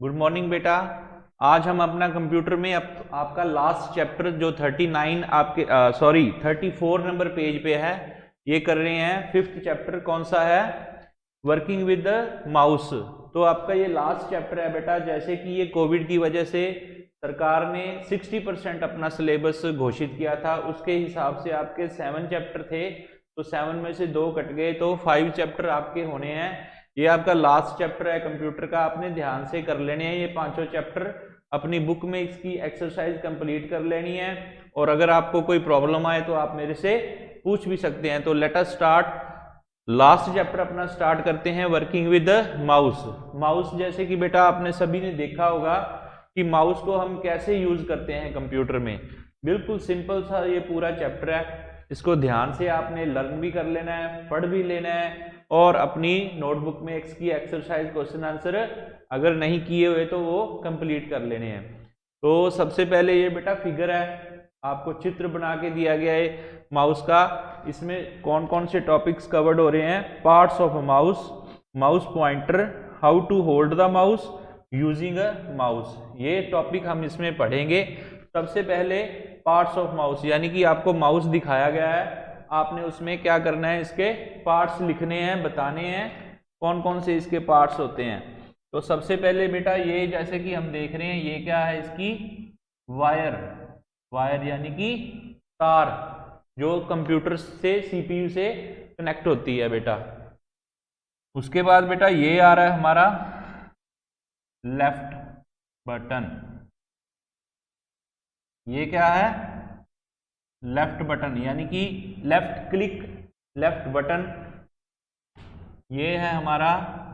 Good morning बेटा। आज हम अपना कंप्यूटर में आपका लास्ट चैप्टर जो 39 आपके 34 नंबर पेज पे है, ये कर रहे हैं। फिफ्थ चैप्टर कौन सा है? Working with the mouse. तो आपका ये लास्ट चैप्टर है बेटा। जैसे कि ये कोविड की वजह से सरकार ने 60% अपना सिलेबस घोषित किया था, उसके हिसाब से आपके 7 चैप्टर थे, तो 7 में से 2 कट गए, तो 5 चैप्टर आपके होने हैं। ये आपका लास्ट चैप्टर है कंप्यूटर का, आपने ध्यान से कर लेने हैं ये पांचों चैप्टर। अपनी बुक में इसकी एक्सरसाइज कंप्लीट कर लेनी है, और अगर आपको कोई प्रॉब्लम आए तो आप मेरे से पूछ भी सकते हैं। तो let us start. Last chapter अपना स्टार्ट करते हैं, वर्किंग विद माउस। माउस जैसे कि बेटा आपने सभी ने देखा होगा कि माउस को हम कैसे यूज करते हैं कंप्यूटर में। बिल्कुल सिंपल सा ये पूरा चैप्टर है, इसको ध्यान से आपने लर्न भी कर लेना है, पढ़ भी लेना है, और अपनी नोटबुक में इसकी एक्सरसाइज क्वेश्चन आंसर अगर नहीं किए हुए तो वो कंप्लीट कर लेने हैं। तो सबसे पहले ये बेटा फिगर है, आपको चित्र बना के दिया गया है माउस का। इसमें कौन कौन से टॉपिक्स कवर्ड हो रहे हैं? Parts of a mouse, mouse pointer, how to hold the mouse, using a mouse, ये टॉपिक हम इसमें पढ़ेंगे। सबसे पहले पार्ट्स ऑफ माउस, यानी कि आपको माउस दिखाया गया है, आपने उसमें क्या करना है, इसके पार्ट्स लिखने हैं, बताने हैं कौन कौन से इसके पार्ट्स होते हैं। तो सबसे पहले बेटा ये जैसे कि हम देख रहे हैं, ये क्या है, इसकी वायर। वायर यानी कि तार, जो कंप्यूटर से सीपीयू से कनेक्ट होती है बेटा। उसके बाद बेटा ये आ रहा है हमारा लेफ्ट बटन। ये क्या है? लेफ्ट बटन, यानी कि लेफ्ट क्लिक, लेफ्ट बटन। ये है हमारा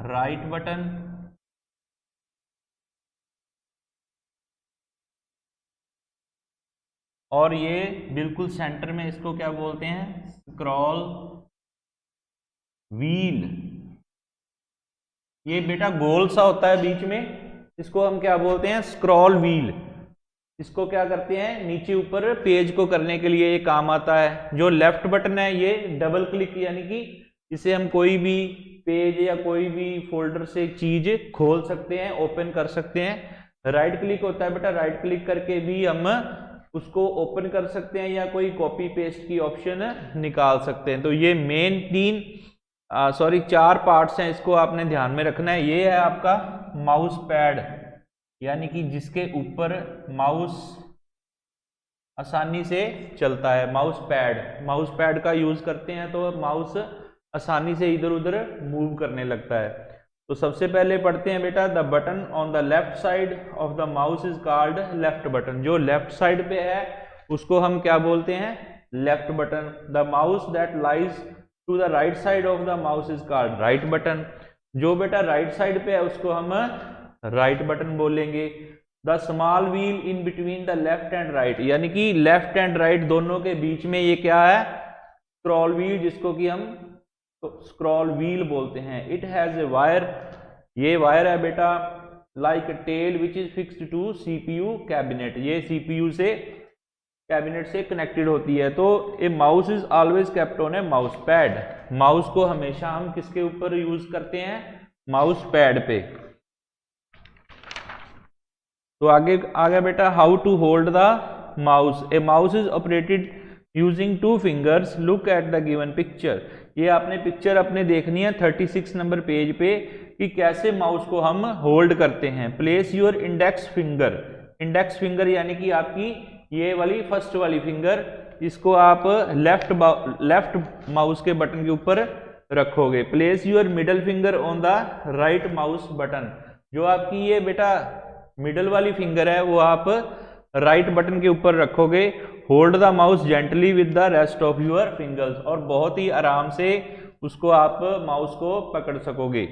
राइट बटन। और ये बिल्कुल सेंटर में इसको क्या बोलते हैं? Scroll wheel. ये बेटा गोल सा होता है बीच में, इसको हम क्या बोलते हैं? Scroll wheel. इसको क्या करते हैं? नीचे ऊपर पेज को करने के लिए ये काम आता है। जो लेफ्ट बटन है ये डबल क्लिक, यानी कि इसे हम कोई भी पेज या कोई भी फोल्डर से चीज खोल सकते हैं, ओपन कर सकते हैं। राइट क्लिक होता है बेटा, राइट क्लिक करके भी हम उसको ओपन कर सकते हैं, या कोई कॉपी पेस्ट की ऑप्शन निकाल सकते हैं। तो ये मेन 4 पार्ट्स हैं, इसको आपने ध्यान में रखना है। ये है आपका माउस पैड, यानी कि जिसके ऊपर माउस आसानी से चलता है। माउस पैड, माउस पैड का यूज करते हैं तो माउस आसानी से इधर उधर मूव करने लगता है। तो सबसे पहले पढ़ते हैं बेटा, the button on the left side of the mouse is called left button. जो लेफ्ट साइड पे है उसको हम क्या बोलते हैं? Left button. The mouse that lies to the right side of the mouse is called right button. जो बेटा राइट साइड पे है उसको हम राइट बटन बोलेंगे। The small wheel in between the left and right, यानी कि लेफ्ट एंड राइट दोनों के बीच में ये क्या है? स्क्रॉल व्हील, जिसको कि हम स्क्रॉल व्हील बोलते हैं। इट हैज ए वायर, ये वायर है बेटा, like a tail which is fixed to CPU cabinet. ये सीपीयू से कैबिनेट से कनेक्टेड होती है। तो a mouse is always kept on a mouse pad. Mouse को हमेशा हम किसके ऊपर यूज करते हैं? माउस पैड पे। तो आगे आ गया बेटा, how to hold the mouse. A mouse is operated using 2 fingers, look at the given picture. ये आपने पिक्चर अपने देखनी है 36 नंबर पेज पे, कि कैसे माउस को हम होल्ड करते हैं। Place your index finger, index finger यानी कि आपकी ये वाली फर्स्ट वाली फिंगर, इसको आप लेफ्ट माउस के बटन के ऊपर रखोगे। Place your middle finger on the right mouse button. जो आपकी ये बेटा मिडल वाली फिंगर है वो आप राइट बटन के ऊपर रखोगे। Hold the mouse gently with the rest of your fingers, और बहुत ही आराम से उसको आप माउस को पकड़ सकोगे।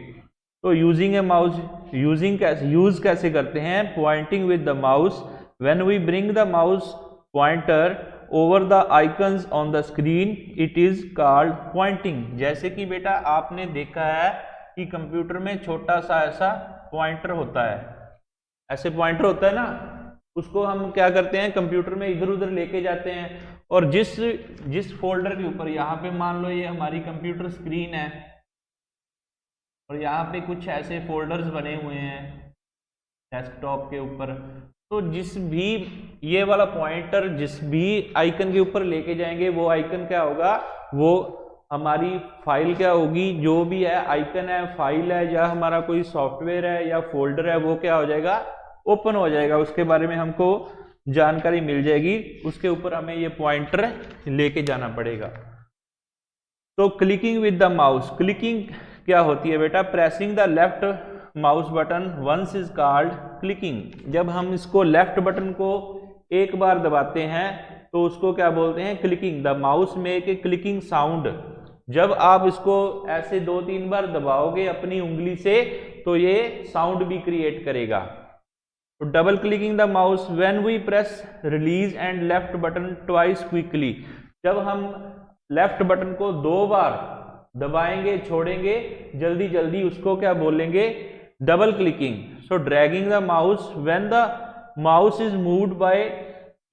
तो यूजिंग ए माउस, यूज कैसे करते हैं? Pointing with the mouse, when we bring the mouse pointer over the icons on the screen it is called pointing. जैसे कि बेटा आपने देखा है कि कंप्यूटर में छोटा सा ऐसा पॉइंटर होता है, ऐसे पॉइंटर होता है ना, उसको हम क्या करते हैं? कंप्यूटर में इधर उधर लेके जाते हैं, और जिस फोल्डर के ऊपर, यहाँ पे मान लो ये हमारी कंप्यूटर स्क्रीन है, और यहाँ पे कुछ ऐसे फोल्डर्स बने हुए हैं, डेस्कटॉप के ऊपर। तो जिस भी ये वाला पॉइंटर जिस भी आइकन के ऊपर लेके जाएंगे वो आइकन क्या होगा, वो हमारी फाइल क्या होगी, जो भी है आइकन है, फाइल है, या हमारा कोई सॉफ्टवेयर है या फोल्डर है, वो क्या हो जाएगा, ओपन हो जाएगा। उसके बारे में हमको जानकारी मिल जाएगी, उसके ऊपर हमें ये पॉइंटर लेके जाना पड़ेगा। तो clicking with the mouse, clicking क्या होती है बेटा, pressing the left mouse button once is called clicking. जब हम इसको लेफ्ट बटन को एक बार दबाते हैं तो उसको क्या बोलते हैं, clicking. The mouse make a clicking sound. जब आप इसको ऐसे 2-3 बार दबाओगे अपनी उंगली से तो ये साउंड भी क्रिएट करेगा। तो double clicking the mouse when we press release and left button twice quickly. जब हम लेफ्ट बटन को 2 बार दबाएंगे छोड़ेंगे जल्दी जल्दी, उसको क्या बोलेंगे, double clicking. So dragging the mouse when the mouse is moved by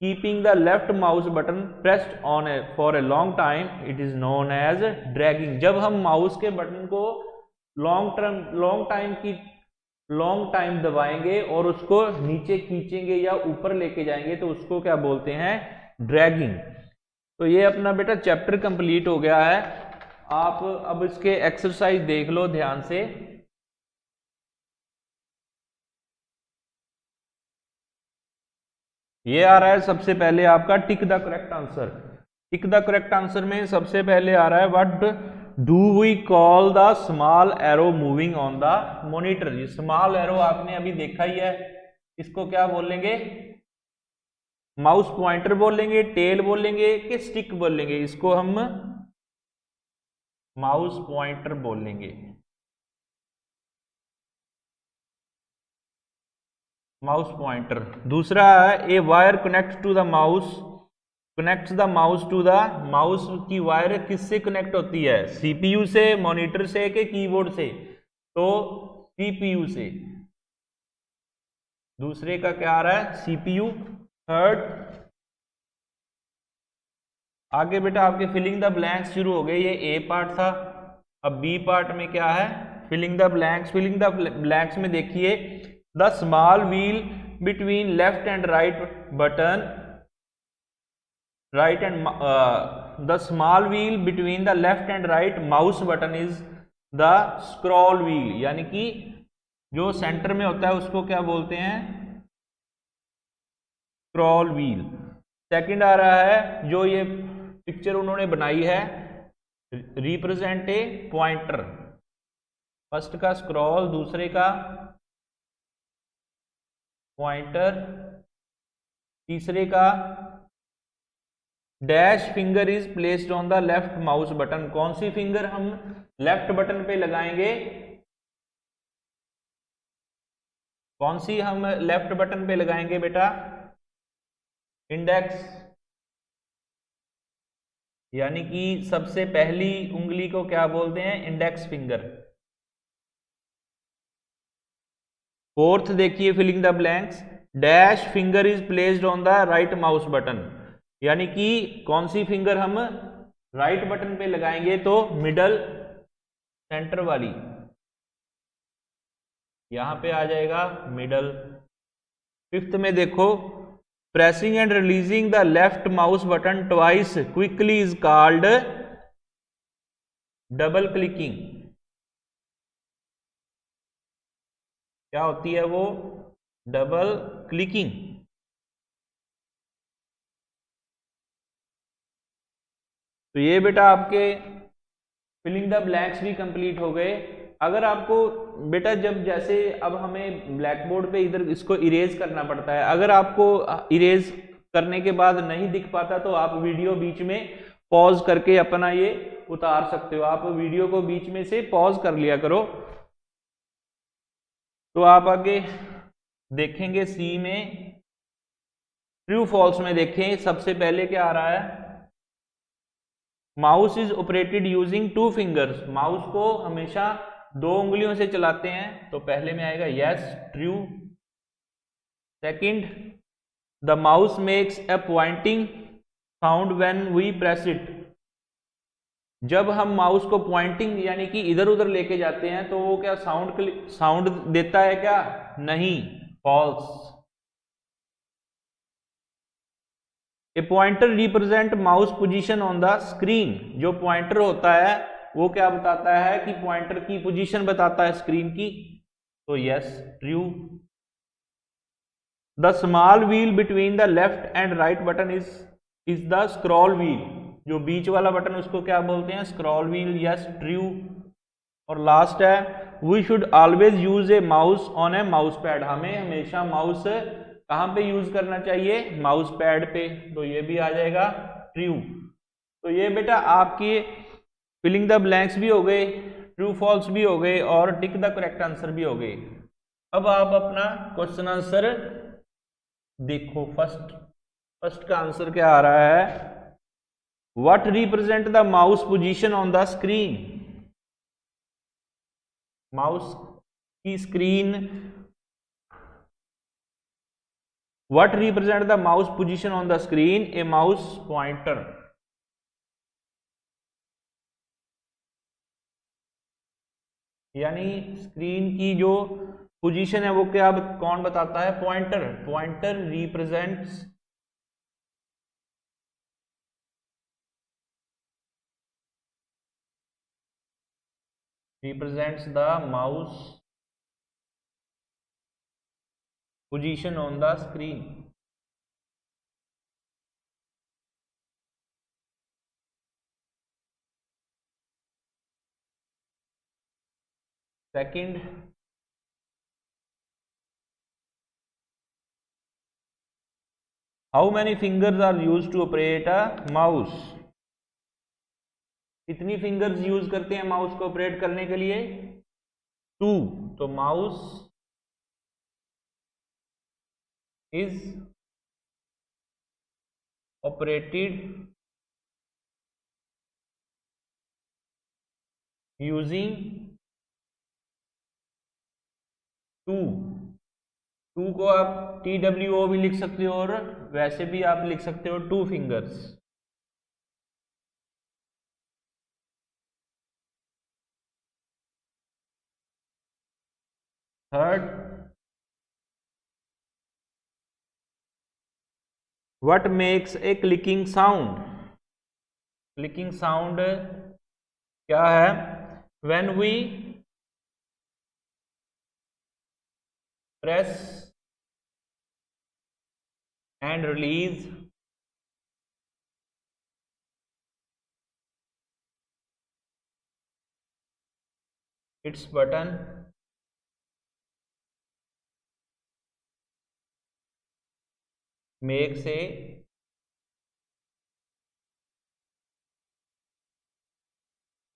keeping the left mouse button pressed on for a long time it is known as dragging. जब हम माउस के बटन को लॉन्ग टाइम दबाएंगे और उसको नीचे खींचेंगे या ऊपर लेके जाएंगे तो उसको क्या बोलते हैं, ड्रैगिंग। तो ये अपना बेटा चैप्टर कंप्लीट हो गया है। आप अब इसके एक्सरसाइज देख लो ध्यान से। ये आ रहा है सबसे पहले आपका tick the correct answer. Tick the correct answer में सबसे पहले आ रहा है what do we call the small arrow moving on the monitor. ये स्मॉल एरो आपने अभी देखा ही है, इसको क्या बोलेंगे, माउस पॉइंटर बोलेंगे, टेल बोलेंगे कि स्टिक बोलेंगे। इसको हम माउस पॉइंटर बोलेंगे, माउस पॉइंटर। दूसरा है a wire connect to the mouse, connects the mouse to the, mouse की वायर किससे कनेक्ट होती है, सीपीयू से, मॉनिटर से कि कीबोर्ड से, तो सीपीयू से। दूसरे का क्या आ रहा है, सीपीयू। थर्ड, आगे बेटा आपके फिलिंग द ब्लैंक्स शुरू हो गए। ये ए पार्ट था, अब बी पार्ट में क्या है, filling the blanks. Filling the blanks में देखिए the small wheel between left and right button, right and the small wheel between the left and right mouse button is the scroll wheel. यानी कि जो centre में होता है उसको क्या बोलते हैं, स्क्रॉल व्हील। सेकंड आ रहा है, जो ये पिक्चर उन्होंने बनाई है, रिप्रेजेंट ए पॉइंटर। फर्स्ट का स्क्रॉल, दूसरे का पॉइंटर, तीसरे का dash finger is placed on the left mouse button. कौन सी फिंगर हम लेफ्ट बटन पे लगाएंगे, कौन सी हम लेफ्ट बटन पे लगाएंगे बेटा, इंडेक्स। यानी कि सबसे पहली उंगली को क्या बोलते हैं, इंडेक्स फिंगर। फोर्थ देखिए filling the blanks, dash finger is placed on the right mouse button. यानी कि कौन सी फिंगर हम राइट बटन पे लगाएंगे, तो मिडल सेंटर वाली, यहां पे आ जाएगा मिडल। फिफ्थ में देखो pressing and releasing the left mouse button twice quickly is called double clicking. क्या होती है वो, डबल क्लिकिंग। तो ये बेटा आपके फिलिंग द ब्लैंक्स भी कंप्लीट हो गए। अगर आपको बेटा जब जैसे अब हमें ब्लैक बोर्ड पे इधर इसको इरेज करना पड़ता है, अगर आपको इरेज करने के बाद नहीं दिख पाता तो आप वीडियो बीच में पॉज करके अपना ये उतार सकते हो। आप वीडियो को बीच में से पॉज कर लिया करो। तो आप आगे देखेंगे सी में, ट्रू फॉल्स में देखें सबसे पहले क्या आ रहा है, mouse is operated using 2 fingers. Mouse को हमेशा 2 उंगलियों से चलाते हैं, तो पहले में आएगा yes, true. Second, the mouse makes a pointing sound when we press it. जब हम माउस को पॉइंटिंग यानी कि इधर उधर लेके जाते हैं तो वो क्या साउंड देता है क्या, नहीं। False. A pointer represent mouse position on the screen. जो पॉइंटर होता है वो क्या बताता है कि पॉइंटर की पोजीशन बताता है स्क्रीन की, तो yes true. The small wheel between the left and right button is the scroll wheel. जो बीच वाला बटन उसको क्या बोलते हैं, स्क्रॉल व्हील, यस ट्रू। और लास्ट है we should always use a mouse on a mouse pad. हमें हमेशा माउस कहां पे यूज करना चाहिए, माउस पैड पे, तो ये भी आ जाएगा ट्रू। तो ये बेटा आपकी फिलिंग द ब्लैंक्स भी हो गए, ट्रू फॉल्स भी हो गए और टिक द करेक्ट आंसर भी हो गए। अब आप अपना क्वेश्चन आंसर देखो। फर्स्ट का आंसर क्या आ रहा है, what represent the mouse position on the screen. Mouse की screen, what represent the mouse position on the screen, a mouse pointer. यानी स्क्रीन की जो पोजीशन है वो क्या कौन बताता है, pointer. Pointer represents the mouse position on the screen. Second, how many fingers are use to operate a mouse. कितनी फिंगर्स यूज करते हैं माउस को ऑपरेट करने के लिए, 2। तो माउस इज ऑपरेटेड यूजिंग 2। 2 को आप TWO भी लिख सकते हो और वैसे भी आप लिख सकते हो 2 fingers. Third, what makes a clicking sound. Clicking sound क्या है, when we press and release its button makes a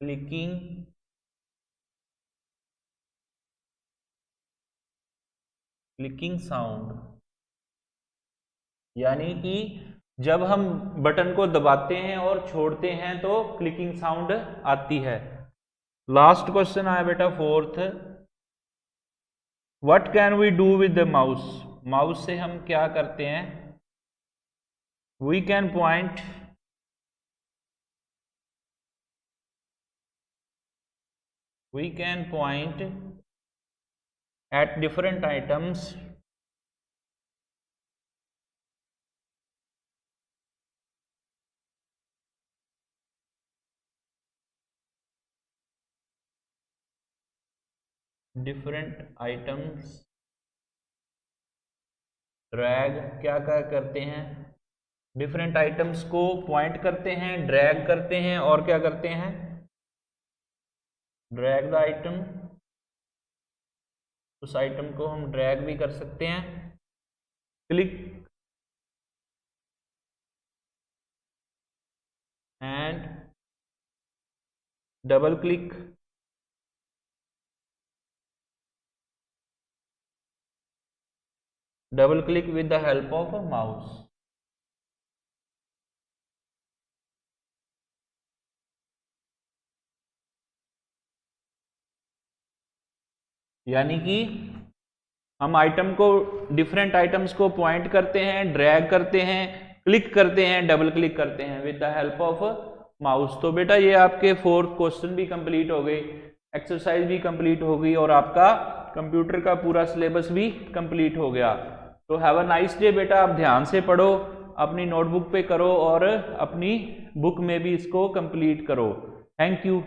clicking sound. यानी कि जब हम बटन को दबाते हैं और छोड़ते हैं तो क्लिकिंग साउंड आती है। लास्ट क्वेश्चन आया बेटा fourth, what can we do with the mouse. Mouse से हम क्या करते हैं, we can point at different items drag, क्या करते हैं, डिफरेंट आइटम्स को पॉइंट करते हैं, ड्रैग करते हैं और क्या करते हैं, ड्रैग द आइटम। उस आइटम को हम ड्रैग भी कर सकते हैं, click and double click, with the help of a mouse. यानी कि हम आइटम को, डिफरेंट आइटम्स को पॉइंट करते हैं, ड्रैग करते हैं, क्लिक करते हैं, डबल क्लिक करते हैं with the help of mouse. तो बेटा ये आपके 4 क्वेश्चन भी कंप्लीट हो गए, एक्सरसाइज भी कंप्लीट हो गई और आपका कंप्यूटर का पूरा सिलेबस भी कंप्लीट हो गया। तो हैव अ नाइस डे बेटा, आप ध्यान से पढ़ो, अपनी नोटबुक पे करो और अपनी बुक में भी इसको कंप्लीट करो। Thank you.